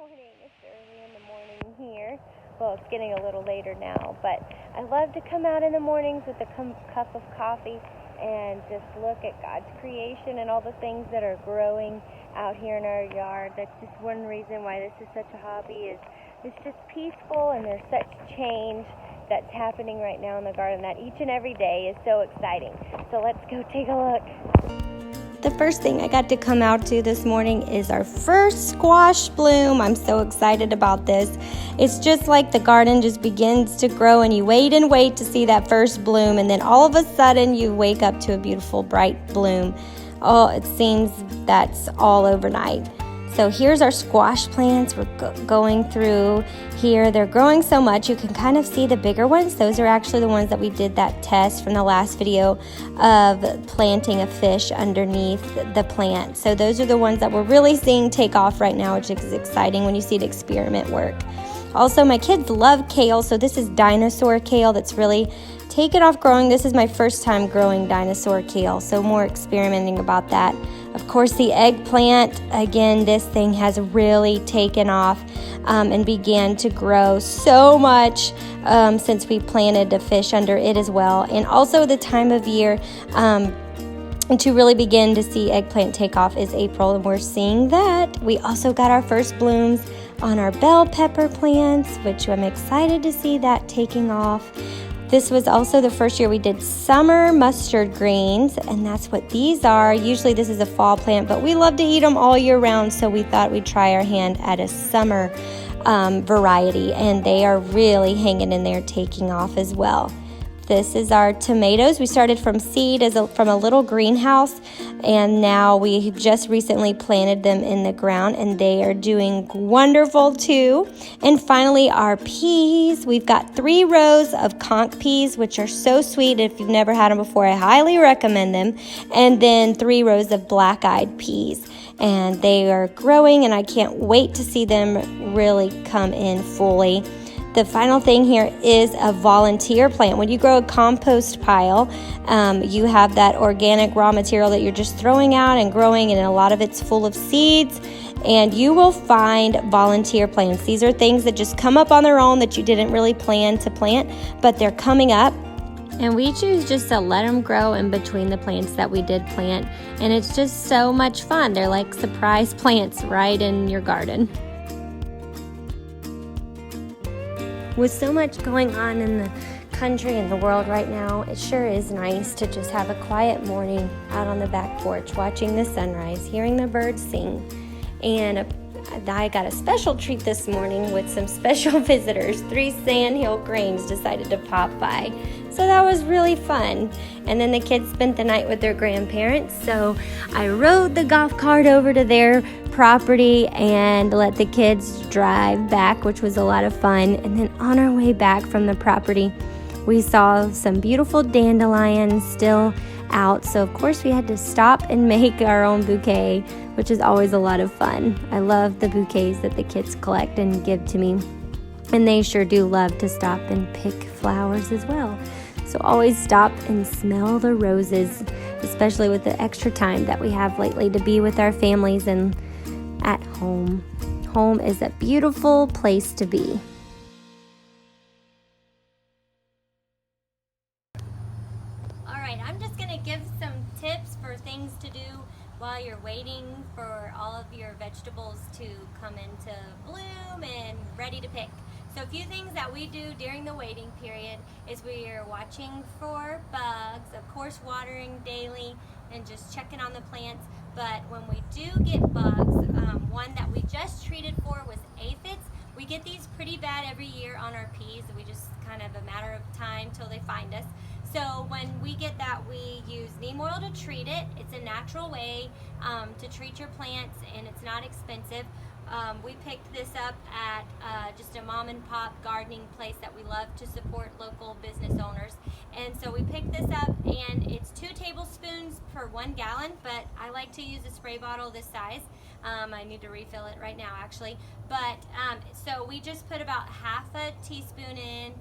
morning. It's early in the morning here. Well, it's getting a little later now, but I love to come out in the mornings with a cup of coffee and just look at God's creation and all the things that are growing out here in our yard. That's just one reason why this is such a hobby. It's just peaceful, and there's such change that's happening right now in the garden that each and every day is so exciting. So let's go take a look. The first thing I got to come out to this morning is our first squash bloom. I'm so excited about this. It's just like the garden just begins to grow, and you wait and wait to see that first bloom, and then all of a sudden you wake up to a beautiful bright bloom. Oh, it seems that's all overnight. So here's our squash plants. We're going through here. They're growing so much you can kind of see the bigger ones. Those are actually the ones that we did that test from the last video of planting a fish underneath the plant. So those are the ones that we're really seeing take off right now, which is exciting when you see the experiment work. Also, my kids love kale, so this is dinosaur kale that's really taken off growing. This is my first time growing dinosaur kale, so more experimenting about that. Of course, the eggplant, again, this thing has really taken off and began to grow so much since we planted a fish under it as well. And also the time of year to really begin to see eggplant take off is April, and we're seeing that. We also got our first blooms on our bell pepper plants, which I'm excited to see that taking off. This was also the first year we did summer mustard greens, and that's what these are. Usually this is a fall plant, but we love to eat them all year round, so we thought we'd try our hand at a summer variety, and they are really hanging in there, taking off as well. This is our tomatoes. We started from seed from a little greenhouse, and now we just recently planted them in the ground, and they are doing wonderful too. And finally, our peas. We've got 3 rows of conch peas, which are so sweet. If you've never had them before, I highly recommend them. And then 3 rows of black-eyed peas. And they are growing, and I can't wait to see them really come in fully. The final thing here is a volunteer plant. When you grow a compost pile, you have that organic raw material that you're just throwing out and growing, and a lot of it's full of seeds, and you will find volunteer plants. These are things that just come up on their own that you didn't really plan to plant, but they're coming up. And we choose just to let them grow in between the plants that we did plant, and it's just so much fun. They're like surprise plants right in your garden. With so much going on in the country and the world right now, it sure is nice to just have a quiet morning out on the back porch, watching the sunrise, hearing the birds sing. And I got a special treat this morning with some special visitors. 3 sandhill cranes decided to pop by. So that was really fun. And then the kids spent the night with their grandparents. So I rode the golf cart over to their property and let the kids drive back, which was a lot of fun. And then on our way back from the property, we saw some beautiful dandelions still out. So of course we had to stop and make our own bouquet, which is always a lot of fun. I love the bouquets that the kids collect and give to me. And they sure do love to stop and pick flowers as well. So always stop and smell the roses, especially with the extra time that we have lately to be with our families and at home. Home is a beautiful place to be. All right, I'm just going to give some tips for things to do while you're waiting for all of your vegetables to come into bloom and ready to pick. So a few things that we do during the waiting period is we are watching for bugs, of course watering daily and just checking on the plants. But when we do get bugs, one that we just treated for was aphids. We get these pretty bad every year on our peas. We just kind of a matter of time till they find us. So when we get that, we use neem oil to treat it. It's a natural way to treat your plants, and it's not expensive. We picked this up at just a mom and pop gardening place that we love to support local business owners. And so we picked this up, and it's 2 tablespoons per 1 gallon, but I like to use a spray bottle this size. I need to refill it right now actually. But so we just put about half a teaspoon in,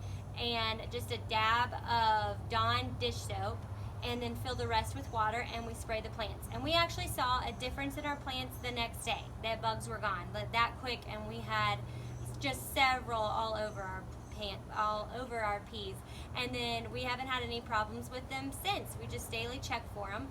and just a dab of Dawn dish soap, and then fill the rest with water, and we spray the plants. And we actually saw a difference in our plants the next day. The bugs were gone that quick, and we had just several all over our peas. And then we haven't had any problems with them since. We just daily check for them.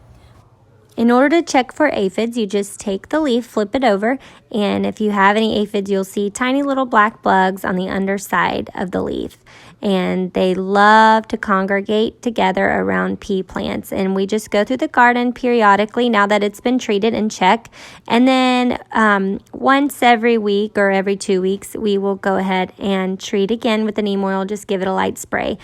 In order to check for aphids, you just take the leaf, flip it over, and if you have any aphids, you'll see tiny little black bugs on the underside of the leaf. And they love to congregate together around pea plants. And we just go through the garden periodically now that it's been treated and check. And then once every week or every 2 weeks, we will go ahead and treat again with the neem oil, just give it a light spray.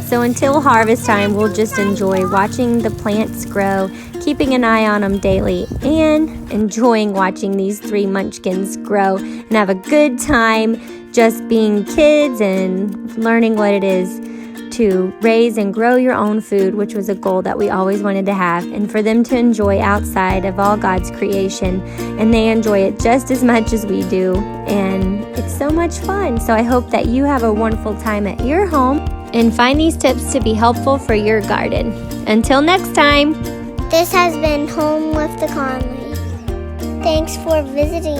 So until harvest time, we'll just enjoy watching the plants grow, keeping an eye on them daily, and enjoying watching these 3 munchkins grow and have a good time just being kids and learning what it is to raise and grow your own food, which was a goal that we always wanted to have, and for them to enjoy outside of all God's creation. And they enjoy it just as much as we do, and it's so much fun. So I hope that you have a wonderful time at your home and find these tips to be helpful for your garden. Until next time. This has been Home with the Conleys. Thanks for visiting.